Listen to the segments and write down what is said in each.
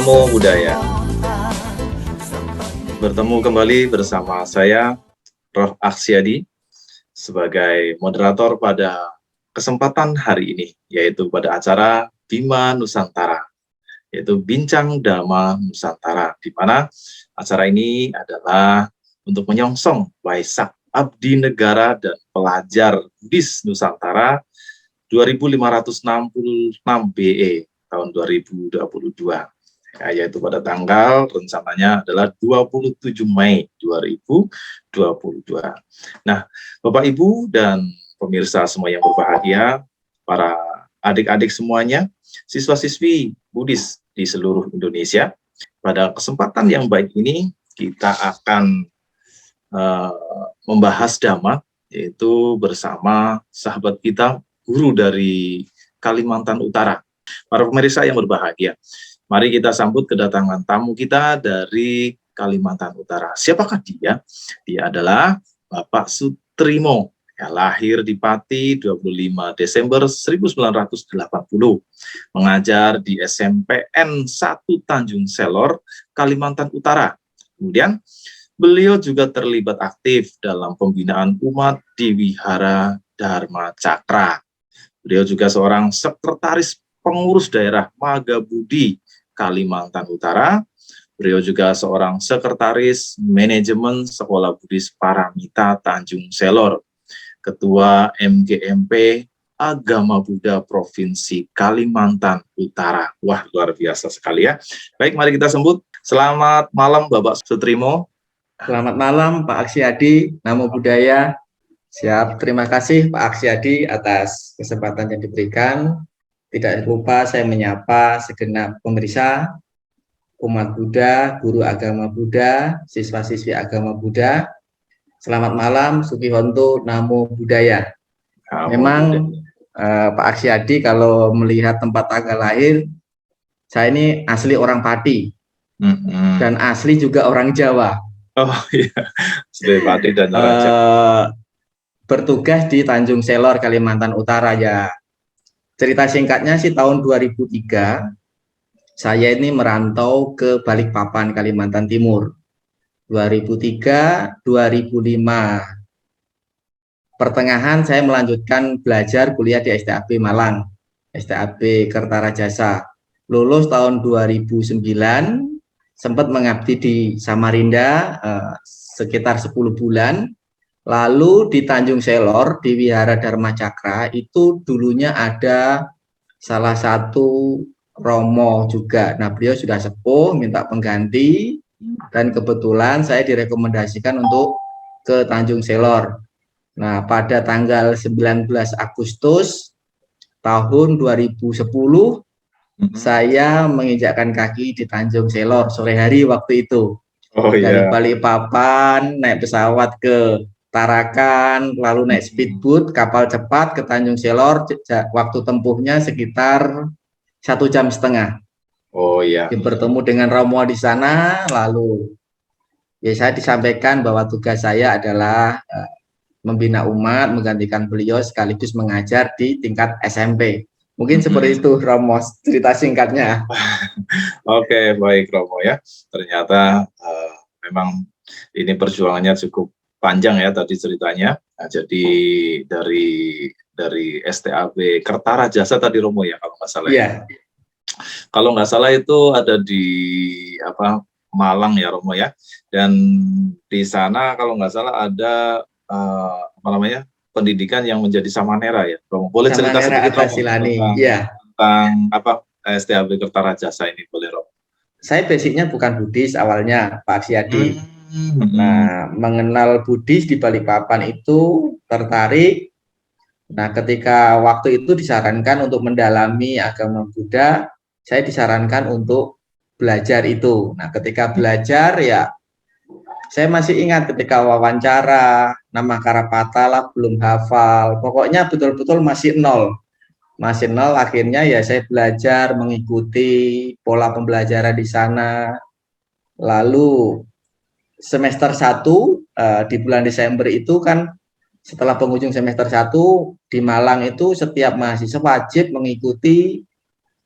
Namo Buddhaya. Bertemu kembali bersama saya, Prof. Aksiadi, sebagai moderator pada kesempatan hari ini, yaitu pada acara Bima Nusantara, yaitu Bincang Dhamma Nusantara, di mana acara ini adalah untuk menyongsong Waisak Abdi Negara dan Pelajar Buddhis Nusantara 2566 BE tahun 2022. Yaitu pada tanggal rencananya adalah 27 Mei 2022. Nah, Bapak Ibu dan pemirsa semua yang berbahagia, para adik-adik semuanya, siswa-siswi Buddhis di seluruh Indonesia, pada kesempatan yang baik ini kita akan membahas Dhamma, yaitu bersama sahabat kita, guru dari Kalimantan Utara. Para pemirsa yang berbahagia, mari kita sambut kedatangan tamu kita dari Kalimantan Utara. Siapakah dia? Dia adalah Bapak Sutrimo, ya, lahir di Pati 25 Desember 1980, mengajar di SMPN 1 Tanjung Selor, Kalimantan Utara. Kemudian beliau juga terlibat aktif dalam pembinaan umat di Wihara Dharma Cakra. Beliau juga seorang sekretaris pengurus daerah Magabudi, Kalimantan Utara. Beliau juga seorang sekretaris manajemen Sekolah Buddhis Paramita Tanjung Selor, Ketua MGMP Agama Buddha Provinsi Kalimantan Utara. Wah, luar biasa sekali ya. Baik, mari kita sambut. Selamat malam Bapak Sutrimo. Selamat malam Pak Aksiadi, Namo Buddhaya. Siap, terima kasih Pak Aksiadi atas kesempatan yang diberikan. Tidak lupa saya menyapa segenap pemirsa, umat Buddha, guru agama Buddha, siswa-siswi agama Buddha. Selamat malam, Sukihonto, Namo Buddhaya. Memang Pak Aksiadi kalau melihat tempat tanggal lahir, saya ini asli orang Pati dan asli juga orang Jawa. Oh iya, asli Pati dan orang Jawa. Bertugas di Tanjung Selor, Kalimantan Utara ya. Cerita singkatnya sih tahun 2003, saya ini merantau ke Balikpapan, Kalimantan Timur. 2003, 2005. Pertengahan saya melanjutkan belajar kuliah di STAB Malang, STAB Kertarajasa. Lulus tahun 2009, sempat mengabdi di Samarinda sekitar 10 bulan. Lalu di Tanjung Selor, di Wihara Dharma Cakra, itu dulunya ada salah satu romo juga. Nah, beliau sudah sepuh, minta pengganti, dan kebetulan saya direkomendasikan untuk ke Tanjung Selor. Nah, pada tanggal 19 Agustus tahun 2010, saya menginjakkan kaki di Tanjung Selor sore hari waktu itu. Dari Balikpapan, naik pesawat ke Tarakan, lalu naik speedboat, kapal cepat ke Tanjung Selor, waktu tempuhnya sekitar 1,5 jam. Oh iya. Bertemu dengan romo di sana, lalu ya saya disampaikan bahwa tugas saya adalah membina umat, menggantikan beliau sekaligus mengajar di tingkat SMP. Mungkin seperti itu Romo cerita singkatnya. Oke, baik Romo ya. Ternyata memang ini perjuangannya cukup panjang ya tadi ceritanya. Nah, jadi dari STAB Kertarajasa tadi Romo ya kalau nggak salah. Iya. Kalau nggak salah itu ada di Malang ya Romo ya. Dan di sana kalau nggak salah ada pendidikan yang menjadi samanera ya Romo. Boleh cerita sedikit Romo tentang STAB Kertarajasa ini, boleh Romo? Saya basicnya bukan Buddhis awalnya Pak Aksiadi. Nah, mengenal Buddhis di Balikpapan itu tertarik. Nah, ketika waktu itu disarankan untuk mendalami agama Buddha, saya disarankan untuk belajar itu. Nah, ketika belajar ya, saya masih ingat ketika wawancara, nama Karapatala belum hafal. Pokoknya betul-betul masih nol. Masih nol, akhirnya ya saya belajar mengikuti pola pembelajaran di sana. Lalu semester 1 di bulan Desember itu kan setelah penghujung semester 1 di Malang itu setiap mahasiswa wajib mengikuti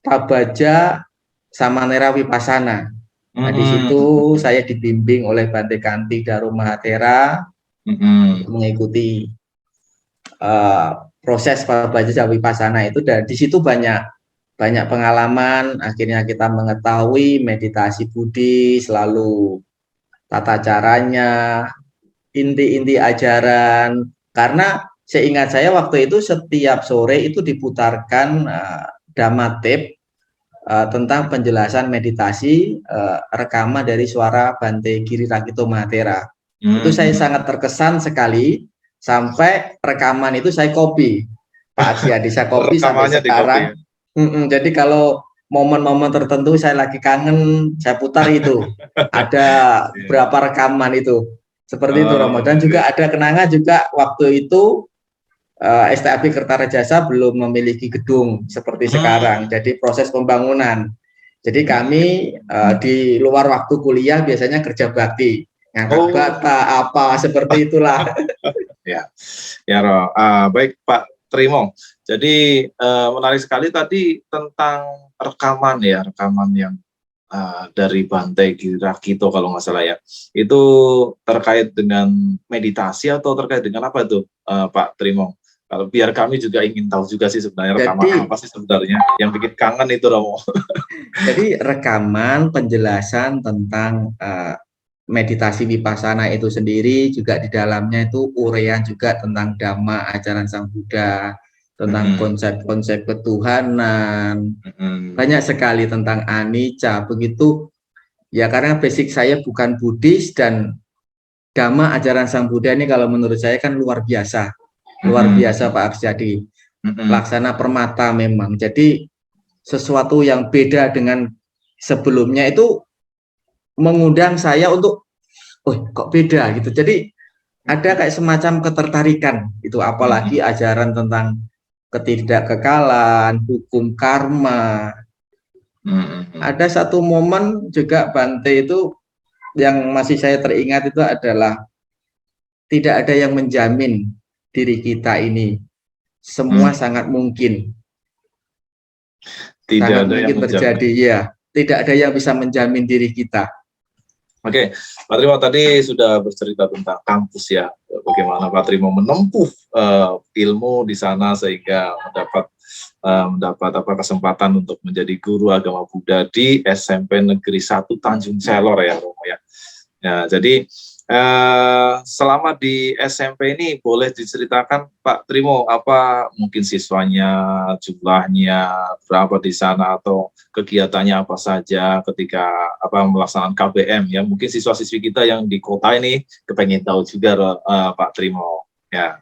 Pabaja Samanera Vipassana. Nah, di situ saya dibimbing oleh Bante Kanti Daru Mahatera untuk mengikuti proses belajar Vipassana itu, dan di situ banyak pengalaman. Akhirnya kita mengetahui meditasi Buddhis, lalu tata caranya, inti-inti ajaran. Karena seingat saya waktu itu setiap sore itu diputarkan Dhamma tape tentang penjelasan meditasi, rekaman dari suara Bante Giri Rakito Mahatera. Itu saya sangat terkesan sekali, sampai rekaman itu saya copy, Pak Aksiadi, saya copy sampai sekarang. Jadi kalau momen-momen tertentu saya lagi kangen, saya putar itu. Ada berapa rekaman itu. Seperti itu, Romo. Dan juga ada kenangan juga waktu itu STAP Kertarajasa belum memiliki gedung seperti sekarang. Jadi proses pembangunan. Jadi kami di luar waktu kuliah biasanya kerja bakti, ngangkat bata apa seperti itulah. Ya, baik Pak Trimo. Jadi menarik sekali tadi tentang rekaman yang dari Bante Giri Rakito kalau nggak salah ya. Itu terkait dengan meditasi atau terkait dengan apa itu, Pak Trimo? Kalau biar kami juga ingin tahu juga sih sebenarnya rekaman apa sih sebenarnya yang bikin kangen itu, Romo. Jadi rekaman penjelasan tentang meditasi Vipassana itu sendiri, juga di dalamnya itu uraian juga tentang Dhamma ajaran Sang Buddha, tentang konsep-konsep ketuhanan, banyak sekali tentang anicca, begitu ya. Karena basic saya bukan Buddhis, dan Dhamma ajaran Sang Buddha ini kalau menurut saya kan luar biasa Pak Aksiadi, laksana permata memang. Jadi sesuatu yang beda dengan sebelumnya itu mengundang saya untuk, oh kok beda gitu. Jadi ada kayak semacam ketertarikan itu, apalagi ajaran tentang ketidakkekalan, hukum karma. Ada satu momen juga Bante itu yang masih saya teringat, itu adalah tidak ada yang menjamin diri kita ini, semua sangat mungkin. Sangat mungkin terjadi, ya. Tidak ada yang bisa menjamin diri kita. Oke, Pak Trimo tadi sudah bercerita tentang kampus ya, bagaimana Pak Trimo menempuh ilmu di sana sehingga mendapat kesempatan untuk menjadi guru agama Buddha di SMP Negeri 1 Tanjung Selor ya, Romo ya. Ya, jadi selama di SMP ini boleh diceritakan Pak Trimo apa mungkin siswanya, jumlahnya berapa di sana, atau kegiatannya apa saja ketika melaksanakan KBM ya. Mungkin siswa-siswi kita yang di kota ini kepengen tahu juga Pak Trimo ya.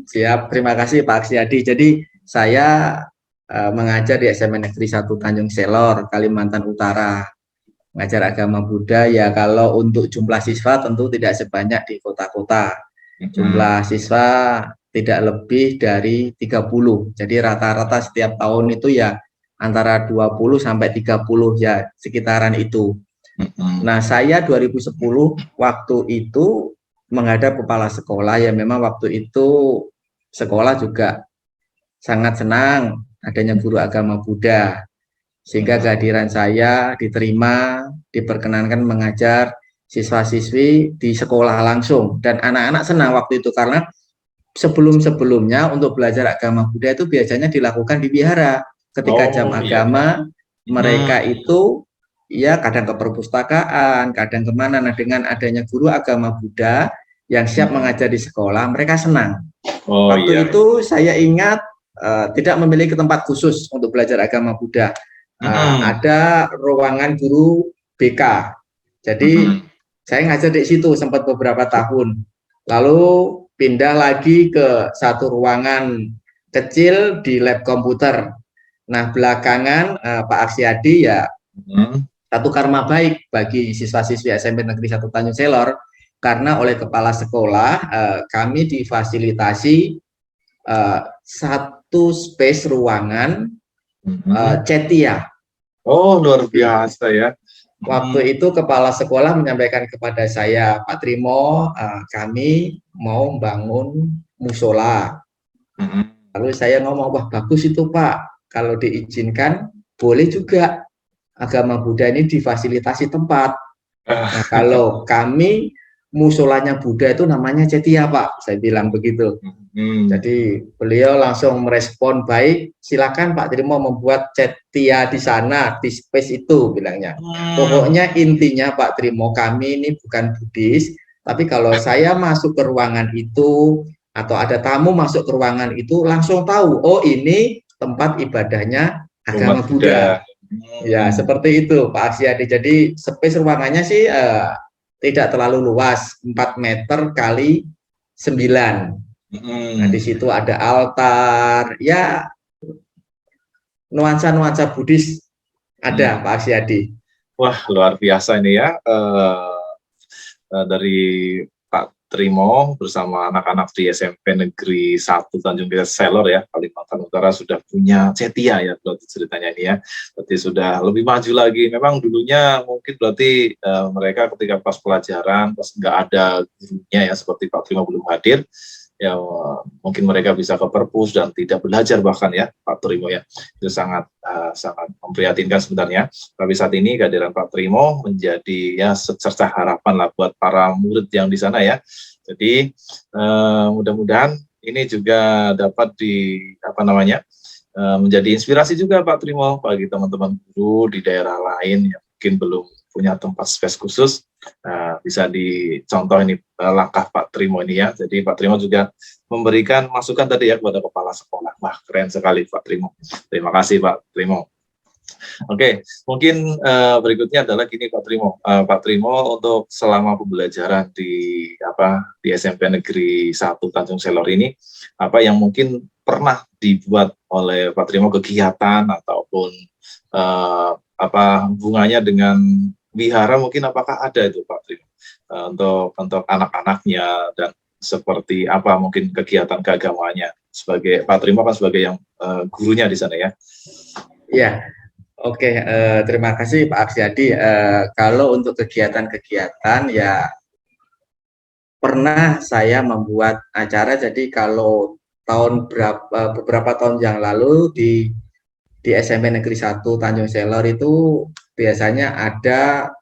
Siap. Terima kasih Pak Aksiadi. Jadi saya mengajar di SMA Negeri 1 Tanjung Selor, Kalimantan Utara. Mengajar agama Buddha ya. Kalau untuk jumlah siswa tentu tidak sebanyak di kota-kota. Jumlah siswa tidak lebih dari 30. Jadi rata-rata setiap tahun itu ya antara 20 sampai 30 ya, sekitaran itu. Nah, saya 2010 waktu itu menghadap kepala sekolah ya. Memang waktu itu sekolah juga sangat senang adanya guru agama Buddha, sehingga kehadiran saya diterima, diperkenankan mengajar siswa-siswi di sekolah langsung. Dan anak-anak senang waktu itu, karena sebelum-sebelumnya untuk belajar agama Buddha itu biasanya dilakukan di wihara. Ketika jam agama, mereka itu ya kadang ke perpustakaan, kadang kemana. Nah, dengan adanya guru agama Buddha yang siap mengajar di sekolah, mereka senang. Waktu itu saya ingat tidak memiliki tempat khusus untuk belajar agama Buddha. Ada ruangan guru BK. Jadi saya ngajar di situ sempat beberapa tahun. Lalu pindah lagi ke satu ruangan kecil di lab komputer. Nah, belakangan Pak Aksiadi ya satu karma baik bagi siswa-siswi SMP Negeri 1 Tanjung Selor, karena oleh kepala sekolah kami difasilitasi satu space ruangan cetia. Oh, luar biasa ya. Waktu itu kepala sekolah menyampaikan kepada saya, Pak Trimo, kami mau membangun musola. Lalu saya ngomong, wah bagus itu Pak, kalau diizinkan boleh juga. agama Buddha ini difasilitasi tempat. Nah, Ah, kalau kami musolanya Buddha itu namanya Cetia, Pak. Saya bilang begitu. hmm. Jadi beliau langsung merespon baik, silakan Pak Trimo membuat Cetia di sana, di space itu bilangnya. Hmm. Pokoknya intinya Pak Trimo, kami ini bukan Buddhis, tapi kalau saya masuk ke ruangan itu atau ada tamu masuk ke ruangan itu langsung tahu, oh ini tempat ibadahnya Umat agama Buddha. Buddha. Ya, Hmm. seperti itu Pak Aksiadi. Jadi space ruangannya sih tidak terlalu luas, 4 meter kali 9. Nah, di Hmm. situ ada altar, ya nuansa-nuansa Buddhis ada Hmm. Pak Aksiadi. Wah, luar biasa ini ya. Dari Pak Trimo bersama anak-anak di SMP Negeri 1 Tanjung Selor ya, Kalimantan Utara sudah punya Cetia ya, berarti ceritanya ini ya. Berarti sudah lebih maju lagi. Memang dulunya mungkin berarti mereka ketika pas pelajaran, pas nggak ada gurunya ya, seperti Pak Trimo belum hadir, ya mungkin mereka bisa ke perpus dan tidak belajar bahkan ya Pak Trimo ya. Itu sangat sangat memprihatinkan sebenarnya. Tapi saat ini kehadiran Pak Trimo menjadi ya secercah harapan lah buat para murid yang di sana ya. Jadi mudah-mudahan ini juga dapat di apa namanya menjadi inspirasi juga Pak Trimo bagi teman-teman guru di daerah lain yang mungkin belum punya tempat space khusus. Bisa dicontoh ini langkah Pak Trimo ini ya. Jadi Pak Trimo juga memberikan masukan tadi ya kepada kepala sekolah. Wah, keren sekali Pak Trimo. Terima kasih Pak Trimo. Oke, mungkin berikutnya adalah gini Pak Trimo. Pak Trimo untuk selama pembelajaran di SMP Negeri 1 Tanjung Selor ini, apa yang mungkin pernah dibuat oleh Pak Trimo kegiatan ataupun apa hubungannya dengan wihara, mungkin apakah ada itu Pak Trimo untuk anak-anaknya, dan seperti apa mungkin kegiatan keagamaannya, sebagai Pak Trimo kan sebagai yang gurunya di sana ya. Ya, oke, terima kasih Pak Aksiadi. Kalau untuk kegiatan-kegiatan ya pernah saya membuat acara. Jadi kalau beberapa tahun yang lalu di SMP Negeri 1 Tanjung Selor itu biasanya ada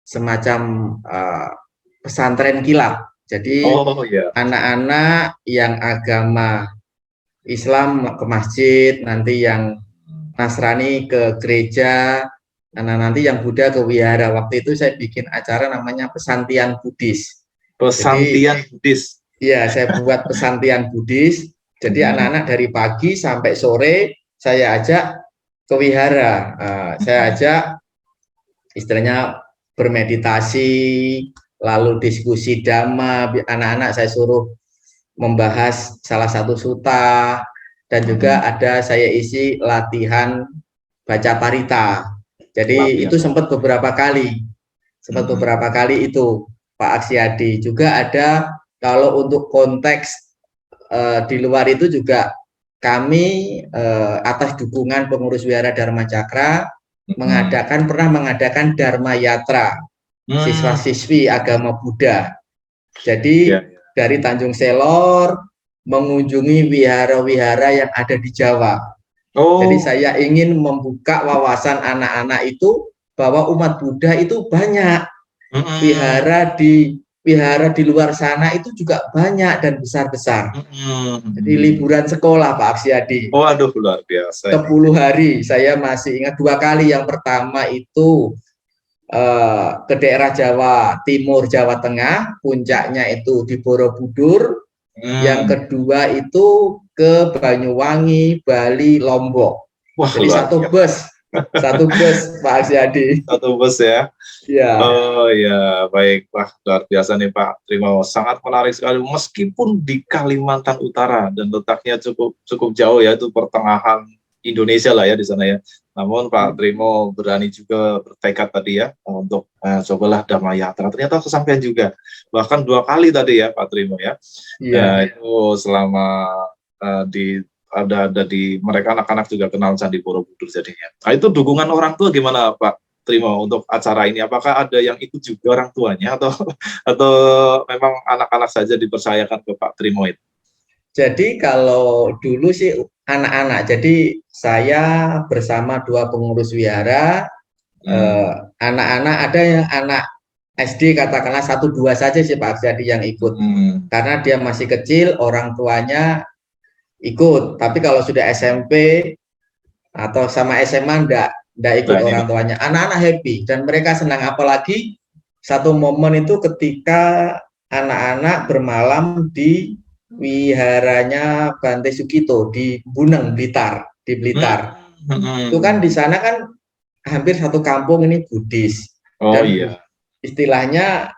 semacam pesantren kilat. Jadi Oh ya. anak-anak yang agama Islam ke masjid, nanti yang Nasrani ke gereja, nah nanti yang Buddha ke wihara. Waktu itu saya bikin acara namanya Pesantian Buddhis. Jadi Pesantian Buddhis. ya saya buat pesantian Buddhis. Jadi anak-anak dari pagi sampai sore saya ajak ke wihara. Saya ajak istilahnya bermeditasi, lalu diskusi dhamma. Anak-anak saya suruh membahas salah satu suta, dan juga ada saya isi latihan baca parita. Jadi Latihan. itu sempat beberapa kali itu Pak Aksiadi. Juga ada kalau untuk konteks di luar itu juga kami atas dukungan pengurus wihara Dharma Cakra pernah mengadakan Dharma Yatra siswa-siswi agama Buddha. Jadi Ya, ya. dari Tanjung Selor mengunjungi wihara-wihara yang ada di Jawa. Jadi Oh. saya ingin membuka wawasan anak-anak itu bahwa umat Buddha itu banyak. Wihara di luar sana itu juga banyak dan besar-besar. Jadi liburan sekolah Pak Aksiadi. Waduh, luar biasa ini. 10 hari, saya masih ingat 2 kali. Yang pertama itu ke daerah Jawa Timur, Jawa Tengah, puncaknya itu di Borobudur. Yang kedua itu ke Banyuwangi, Bali, Lombok. Wah, Jadi luar biasa. satu bus Pak Aksiadi. Satu bus ya. Ya. Oh ya, baik. Wah, luar biasa nih Pak Trimo. Sangat menarik sekali. Meskipun di Kalimantan Utara dan letaknya cukup jauh ya, itu pertengahan Indonesia lah ya di sana ya. Namun Pak Trimo berani juga bertekad tadi ya untuk cobalah Dharma Yatra. Ternyata kesampaian juga. Bahkan 2 kali tadi ya Pak Trimo ya. Iya. Itu selama ada di mereka anak-anak juga kenal Candi Borobudur jadinya. Nah, itu dukungan orang tua gimana Pak Trimo untuk acara ini? Apakah ada yang ikut juga orang tuanya atau memang anak-anak saja dipercayakan ke Pak Trimo itu? Jadi kalau dulu sih anak-anak. Jadi saya bersama 2 pengurus wihara, anak-anak ada yang anak SD katakanlah 1-2 saja sih Pak Aksyadi yang ikut. Karena dia masih kecil, orang tuanya ikut. Tapi kalau sudah SMP atau sama SMA enggak ikut orang tuanya. Anak-anak happy dan mereka senang, apalagi satu momen itu ketika anak-anak bermalam di wiharanya Bante Sukito di Buneng, Blitar, di Blitar. Itu kan di sana kan hampir satu kampung ini Buddhis. Dan istilahnya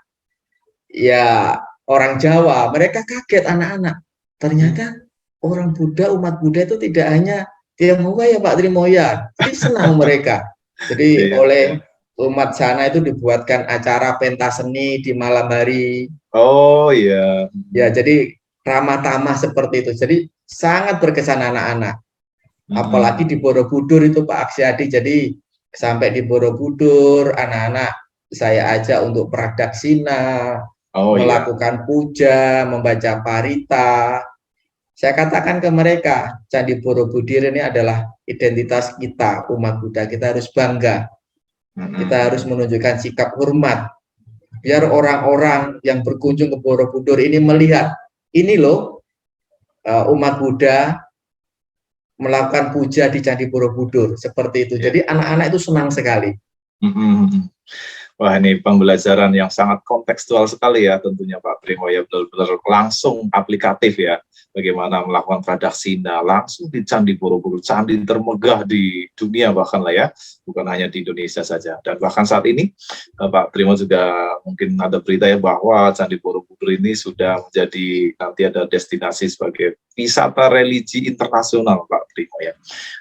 ya orang Jawa, mereka kaget anak-anak. Ternyata orang Buddha, umat Buddha itu tidak hanya Tionghoa ya Pak Trimoya, jadi senang mereka. Jadi oleh umat sana itu dibuatkan acara pentas seni di malam hari. Ya, jadi ramah tamah seperti itu. Jadi sangat berkesan anak-anak. Apalagi di Borobudur itu Pak Aksyadi. Jadi sampai di Borobudur, anak-anak saya ajak untuk pradaksina, melakukan puja, membaca parita. Saya katakan ke mereka, Candi Borobudur ini adalah identitas kita, umat Buddha. Kita harus bangga. Kita harus menunjukkan sikap hormat. Biar orang-orang yang berkunjung ke Borobudur ini melihat, ini loh umat Buddha melakukan puja di Candi Borobudur. Seperti itu. Jadi anak-anak itu senang sekali. Wah, ini pembelajaran yang sangat kontekstual sekali ya tentunya Pak Trimo ya, benar-benar langsung aplikatif ya, bagaimana melakukan pradaksina langsung di Candi Borobudur, candi termegah di dunia bahkan lah ya, bukan hanya di Indonesia saja. Dan bahkan saat ini Pak Trimo juga mungkin ada berita ya bahwa Candi Borobudur ini sudah menjadi nanti ada destinasi sebagai wisata religi internasional Pak Trimo ya.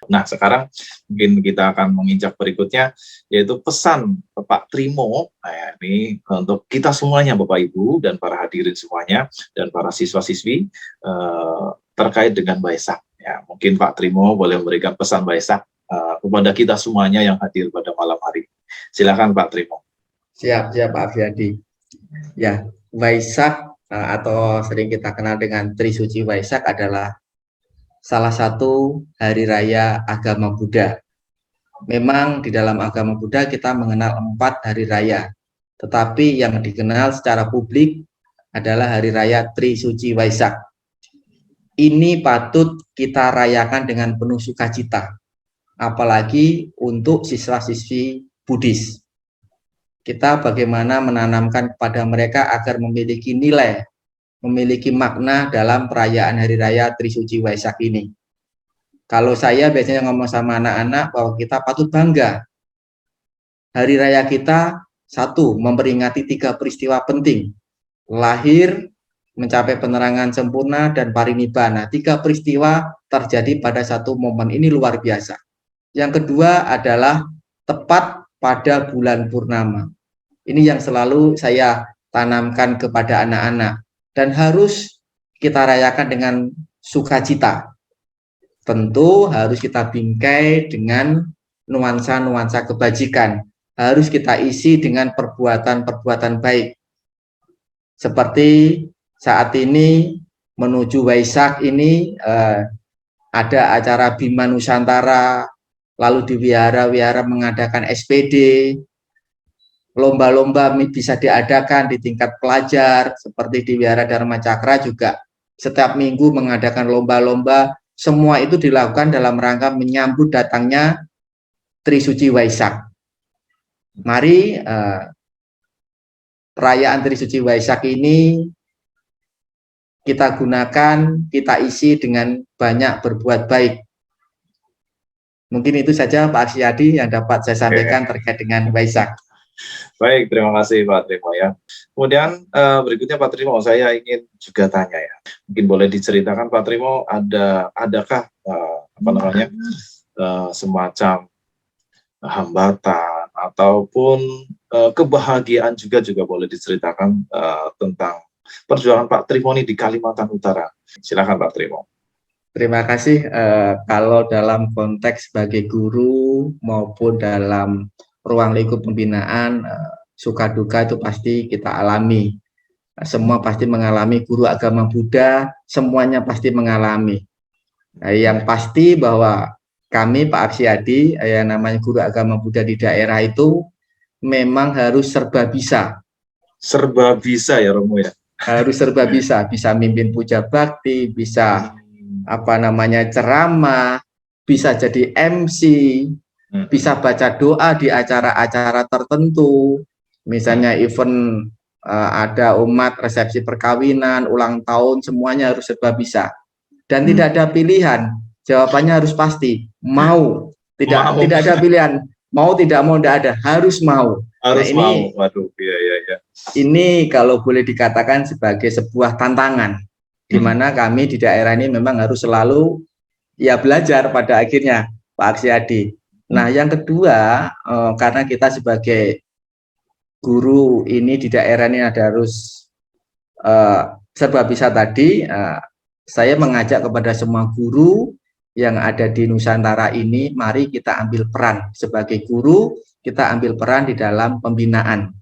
Nah sekarang mungkin kita akan menginjak berikutnya, yaitu pesan Pak Trimo ini untuk kita semuanya Bapak Ibu dan para hadirin semuanya dan para siswa-siswi terkait dengan Waisak ya. Mungkin Pak Trimo boleh memberikan pesan Waisak kepada kita semuanya yang hadir pada malam hari. Silakan Pak Trimo. Siap Pak Aksyadi. Ya, Waisak atau sering kita kenal dengan Trisuci Waisak adalah salah satu hari raya agama Buddha. Memang di dalam agama Buddha kita mengenal 4 hari raya, tetapi yang dikenal secara publik adalah hari raya Trisuci Waisak. Ini patut kita rayakan dengan penuh sukacita, apalagi untuk siswa-siswi Buddhis. Kita bagaimana menanamkan kepada mereka agar memiliki nilai, memiliki makna dalam perayaan hari raya Trisuci Waisak ini. Kalau saya biasanya ngomong sama anak-anak bahwa kita patut bangga. Hari raya kita, 1, memperingati 3 peristiwa penting. Lahir, mencapai penerangan sempurna, dan parinibbana. 3 peristiwa terjadi pada satu momen, ini luar biasa. Yang kedua adalah tepat pada bulan purnama. Ini yang selalu saya tanamkan kepada anak-anak. Dan harus kita rayakan dengan sukacita. Tentu harus kita bingkai dengan nuansa-nuansa kebajikan. Harus kita isi dengan perbuatan-perbuatan baik. Seperti saat ini menuju Waisak ini ada acara Bima Nusantara, lalu di wihara-wihara mengadakan SPD, lomba-lomba bisa diadakan di tingkat pelajar, seperti di Wihara Dharma Cakra juga setiap minggu mengadakan lomba-lomba. Semua itu dilakukan dalam rangka menyambut datangnya Trisuci Waisak. Mari perayaan Trisuci Waisak ini kita gunakan, kita isi dengan banyak berbuat baik. Mungkin itu saja Pak Aksyadi yang dapat saya sampaikan terkait dengan Waisak. Baik, terima kasih Pak Trimo ya. Kemudian berikutnya Pak Trimo, saya ingin juga tanya ya. Mungkin boleh diceritakan Pak Trimo, adakah semacam hambatan ataupun kebahagiaan juga boleh diceritakan tentang perjuangan Pak Trimo ini di Kalimantan Utara. Silakan Pak Trimo. Terima kasih. Kalau dalam konteks sebagai guru maupun dalam ruang lingkup pembinaan, suka duka itu pasti kita alami. Semua pasti mengalami, guru agama Buddha semuanya pasti mengalami. Nah, yang pasti bahwa kami Pak Aksiyadi, yang namanya guru agama Buddha di daerah itu memang harus serba bisa. Serba bisa ya Romo ya. Harus serba bisa, bisa mimpin puja bakti, bisa apa namanya ceramah, bisa jadi MC, bisa baca doa di acara-acara tertentu, misalnya event ada umat resepsi perkawinan, ulang tahun, semuanya harus serba bisa. Dan tidak ada pilihan, jawabannya harus pasti, mau. Tidak ada pilihan, mau tidak mau tidak ada, harus mau. Harus nah, ini, mau, waduh, ya. Ini kalau boleh dikatakan sebagai sebuah tantangan, di mana kami di daerah ini memang harus selalu ya belajar pada akhirnya, Pak Aksiyadi. Nah, yang kedua, karena kita sebagai guru ini di daerah ini ada harus serba bisa tadi, saya mengajak kepada semua guru yang ada di Nusantara ini, mari kita ambil peran sebagai guru, kita ambil peran di dalam pembinaan.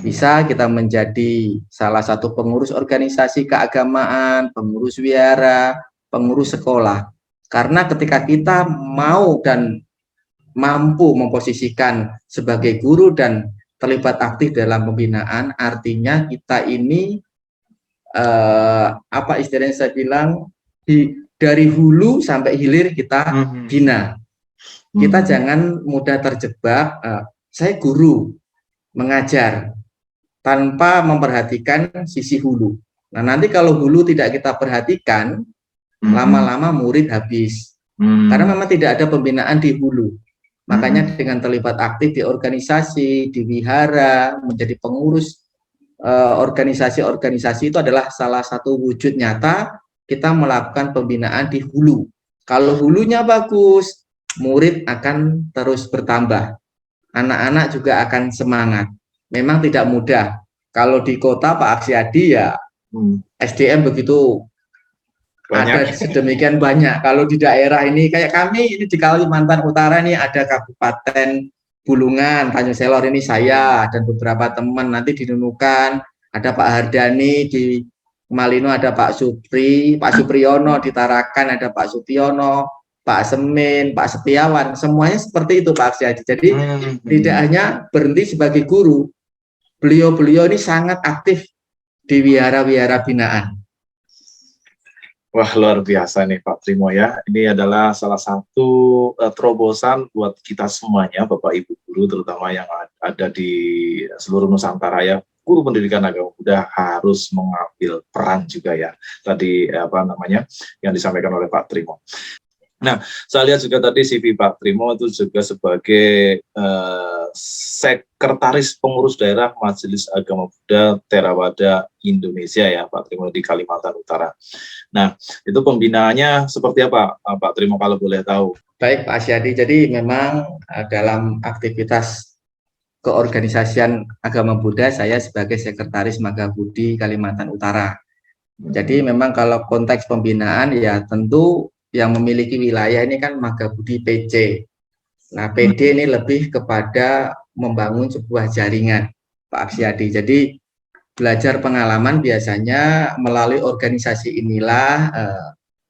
Bisa kita menjadi salah satu pengurus organisasi keagamaan, pengurus wihara, pengurus sekolah. Karena ketika kita mau dan mampu memposisikan sebagai guru dan terlibat aktif dalam pembinaan, artinya kita ini apa istilahnya saya bilang, dari hulu sampai hilir kita bina. Kita jangan mudah terjebak, saya guru mengajar tanpa memperhatikan sisi hulu. Nah, nanti kalau hulu tidak kita perhatikan, lama-lama murid habis. Karena memang tidak ada pembinaan di hulu. Makanya dengan terlibat aktif di organisasi, di wihara, menjadi pengurus organisasi-organisasi itu adalah salah satu wujud nyata kita melakukan pembinaan di hulu. Kalau hulunya bagus, murid akan terus bertambah. Anak-anak juga akan semangat. Memang tidak mudah. Kalau di kota Pak Aksiyadi ya SDM begitu banyak. Ada sedemikian banyak. Kalau di daerah ini kayak kami ini di Kalimantan Utara ini ada Kabupaten Bulungan, Tanjung Selor ini saya dan beberapa teman, nanti di Nunukan ada Pak Hardani, di Malino ada Pak Supriyono, di Tarakan ada Pak Sutiono, Pak Semin, Pak Setiawan, semuanya seperti itu Pak Aksiyadi. Jadi tidak hanya berhenti sebagai guru, beliau-beliau ini sangat aktif di wihara-wihara binaan. Wah, luar biasa nih Pak Trimo ya. Ini adalah salah satu terobosan buat kita semuanya, Bapak Ibu guru, terutama yang ada di seluruh Nusantara ya. Guru pendidikan agama Buddha harus mengambil peran juga ya. Tadi yang disampaikan oleh Pak Trimo. Nah, saya lihat juga tadi CV Pak Trimo itu juga sebagai sekretaris pengurus daerah Majelis Agama Buddha Theravada Indonesia ya Pak Trimo di Kalimantan Utara. Nah, itu pembinaannya seperti apa Pak Trimo kalau boleh tahu? Baik Pak Asyadi, jadi memang dalam aktivitas keorganisasian agama Buddha saya sebagai sekretaris Magabudi Kalimantan Utara. Jadi memang kalau konteks pembinaan ya tentu yang memiliki wilayah ini kan Magabudi PC. Nah, PD ini lebih kepada membangun sebuah jaringan, Pak Aksiyadi. Jadi belajar pengalaman biasanya melalui organisasi inilah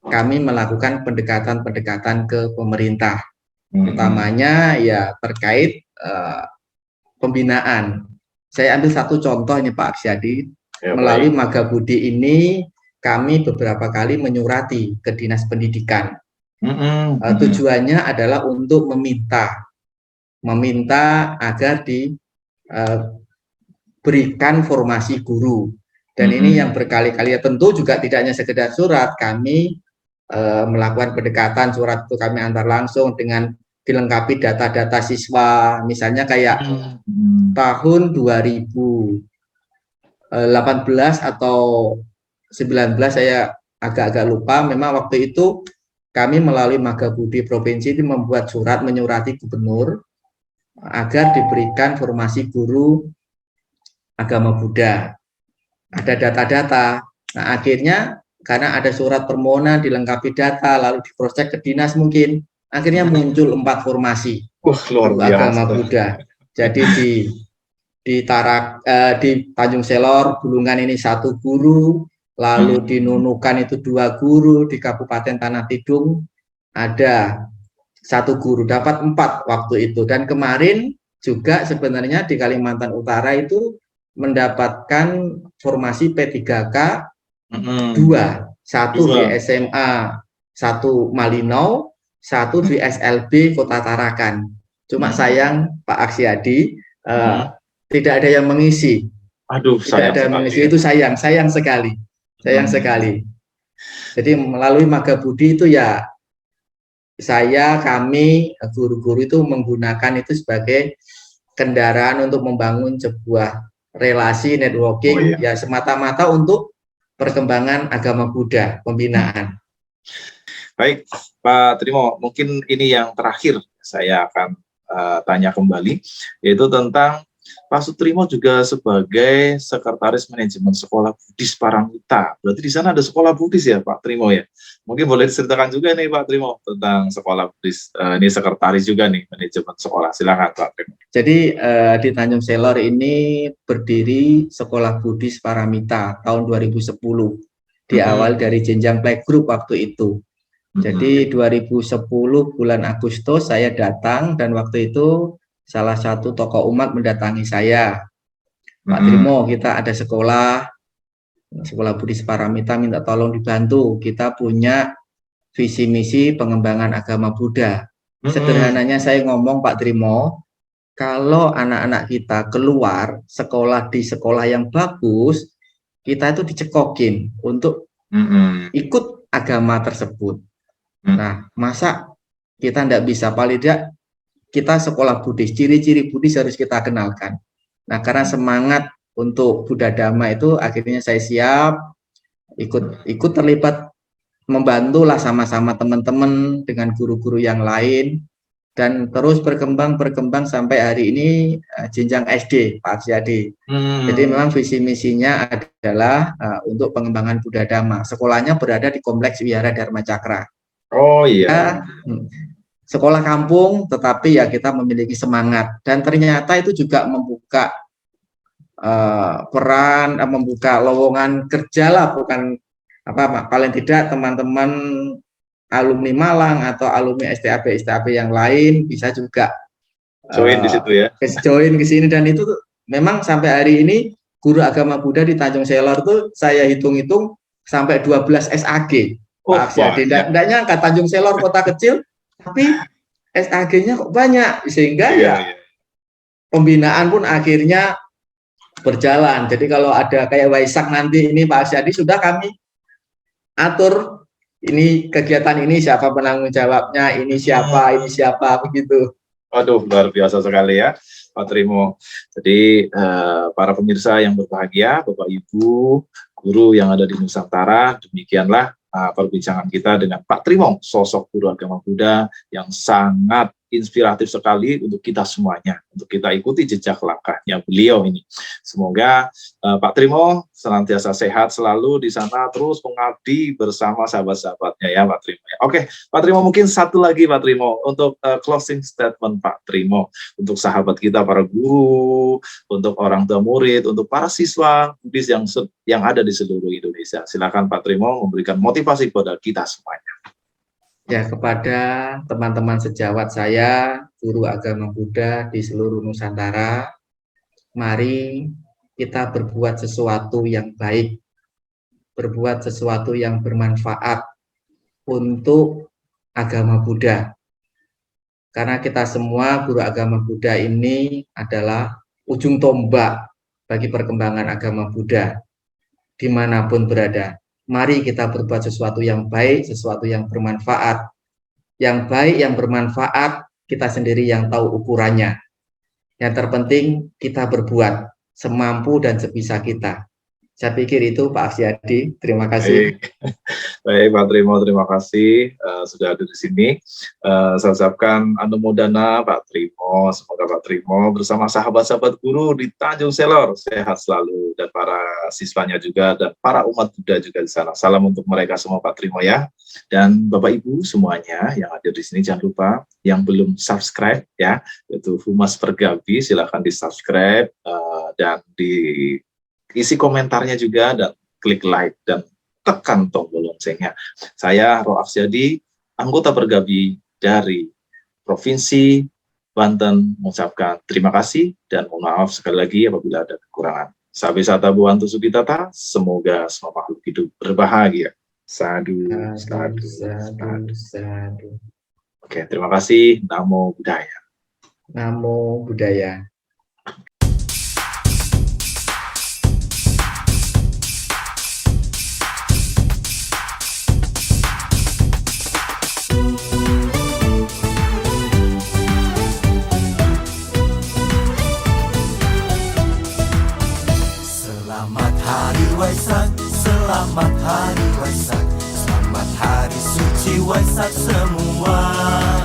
kami melakukan pendekatan-pendekatan ke pemerintah, utamanya ya terkait pembinaan. Saya ambil satu contoh ini Pak Aksiyadi, melalui Magabudi ini kami beberapa kali menyurati ke Dinas Pendidikan. Tujuannya adalah untuk meminta agar diberikan formasi guru. Dan ini yang berkali-kali, tentu juga tidak hanya sekedar surat, kami melakukan pendekatan, surat itu kami antar langsung dengan dilengkapi data-data siswa, misalnya kayak tahun 2018 atau 19 saya agak-agak lupa, memang waktu itu kami melalui Magabudi Provinsi itu membuat surat menyurati gubernur agar diberikan formasi guru agama Buddha. Ada data-data. Nah, akhirnya karena ada surat permohonan dilengkapi data lalu diproses ke dinas mungkin, akhirnya muncul 4 formasi guru agama Buddha. Jadi di Tanjung Selor Bulungan ini 1 guru, lalu di Nunukan itu 2 guru, di Kabupaten Tanah Tidung ada 1 guru, dapat 4 waktu itu. Dan kemarin juga sebenarnya di Kalimantan Utara itu mendapatkan formasi P3K 2, 1 di SMA 1 Malinau, 1 di SLB Kota Tarakan. Cuma sayang Pak Aksiadi tidak ada yang mengisi. Aduh, tidak ada yang mengisi, ya. itu sayang sekali. Sayang sekali. Jadi melalui Maga Budi itu ya kami guru-guru itu menggunakan itu sebagai kendaraan untuk membangun sebuah relasi networking, ya semata-mata untuk perkembangan agama Buddha, pembinaan. Baik, Pak Trimo, mungkin ini yang terakhir saya akan tanya kembali, yaitu tentang Pak Sutrimo juga sebagai Sekretaris Manajemen Sekolah Buddhis Paramita. Berarti di sana ada sekolah Buddhis ya, Pak Trimo ya? Mungkin boleh diceritakan juga nih, Pak Trimo, tentang sekolah Buddhis. Ini sekretaris juga nih, manajemen sekolah. Silakan, Pak Trimo. Jadi di Tanjung Selor ini berdiri Sekolah Buddhis Paramita tahun 2010. Diawali dari jenjang playgroup waktu itu. Jadi 2010 bulan Agustus saya datang dan waktu itu salah satu tokoh umat mendatangi saya. Pak Trimo, kita ada sekolah Buddhis Paramita, minta tolong dibantu. Kita punya visi misi pengembangan agama Buddha. Sederhananya saya ngomong, Pak Trimo, kalau anak-anak kita keluar sekolah di sekolah yang bagus, kita itu dicekokin untuk ikut agama tersebut. Nah, masa kita tidak bisa, paling tidak kita sekolah Buddhis, ciri-ciri Buddhis harus kita kenalkan. Nah, karena semangat untuk Buddha Dhamma itu akhirnya saya siap ikut terlibat, membantulah sama-sama teman-teman dengan guru-guru yang lain, dan terus berkembang sampai hari ini jenjang SD, Pak Aksiadi. Jadi memang visi misinya adalah untuk pengembangan Buddha Dhamma. Sekolahnya berada di Kompleks Wihara Dharma Cakra. Oh iya. Sekolah kampung, tetapi ya kita memiliki semangat, dan ternyata itu juga membuka peran, membuka lowongan kerja lah, bukan apa, paling tidak teman-teman alumni Malang atau alumni STAP yang lain bisa juga join di situ ya. Join ke sini, dan itu memang sampai hari ini guru agama Buddha di Tanjung Selor itu saya hitung-hitung sampai 12 SAG. Pak Aksiadi, tidak nyangka Tanjung Selor kota kecil, tapi SAG-nya kok banyak, sehingga pembinaan pun akhirnya berjalan. Jadi kalau ada kayak Waisak nanti ini Pak Aksiadi, sudah kami atur ini kegiatan ini siapa penanggung jawabnya, ini siapa begitu. Waduh, luar biasa sekali ya, Pak Trimo. Jadi para pemirsa yang berbahagia, Bapak Ibu, guru yang ada di Nusantara, demikianlah perbincangan kita dengan Pak Trimo, sosok guru agama Buddha yang sangat inspiratif sekali untuk kita semuanya, untuk kita ikuti jejak langkahnya beliau ini. Semoga Pak Trimo senantiasa sehat selalu di sana, terus mengabdi bersama sahabat-sahabatnya ya Pak Trimo. Oke, Pak Trimo, mungkin satu lagi Pak Trimo untuk closing statement Pak Trimo untuk sahabat kita, para guru, untuk orang tua murid, untuk para siswa Buddhis yang ada di seluruh Indonesia. Silakan Pak Trimo memberikan motivasi kepada kita semuanya. Ya, kepada teman-teman sejawat saya, guru agama Buddha di seluruh Nusantara, mari kita berbuat sesuatu yang baik, berbuat sesuatu yang bermanfaat untuk agama Buddha. Karena kita semua guru agama Buddha ini adalah ujung tombak bagi perkembangan agama Buddha dimanapun berada. Mari kita berbuat sesuatu yang baik, sesuatu yang bermanfaat. Yang baik, yang bermanfaat, kita sendiri yang tahu ukurannya. Yang terpenting kita berbuat semampu dan sebisa kita. Saya pikir itu Pak Aksiadi. Terima kasih. Baik Pak Trimo, terima kasih sudah ada di sini. Saya ucapkan anumodana Pak Trimo. Semoga Pak Trimo bersama sahabat-sahabat guru di Tanjung Selor sehat selalu, dan para siswanya juga, dan para umat Buddha juga di sana. Salam untuk mereka semua Pak Trimo ya. Dan Bapak Ibu semuanya yang ada di sini, jangan lupa yang belum subscribe ya, yaitu Humas Pergabi, silakan di subscribe dan diisi komentarnya juga, dan klik like dan tekan tombol loncengnya. Saya Roaf Jadi, anggota Pergabi dari Provinsi Banten, mengucapkan terima kasih dan mohon maaf sekali lagi apabila ada kekurangan. Sabe sata buantu sukitata, semoga semua makhluk hidup berbahagia. Sadu, sadu, sadu. Sadu. Oke, terima kasih. Namo Buddhaya. Namo Buddhaya. Selamat Hari Waisak, selamat Hari Waisak, selamat Hari Suci Waisak semua.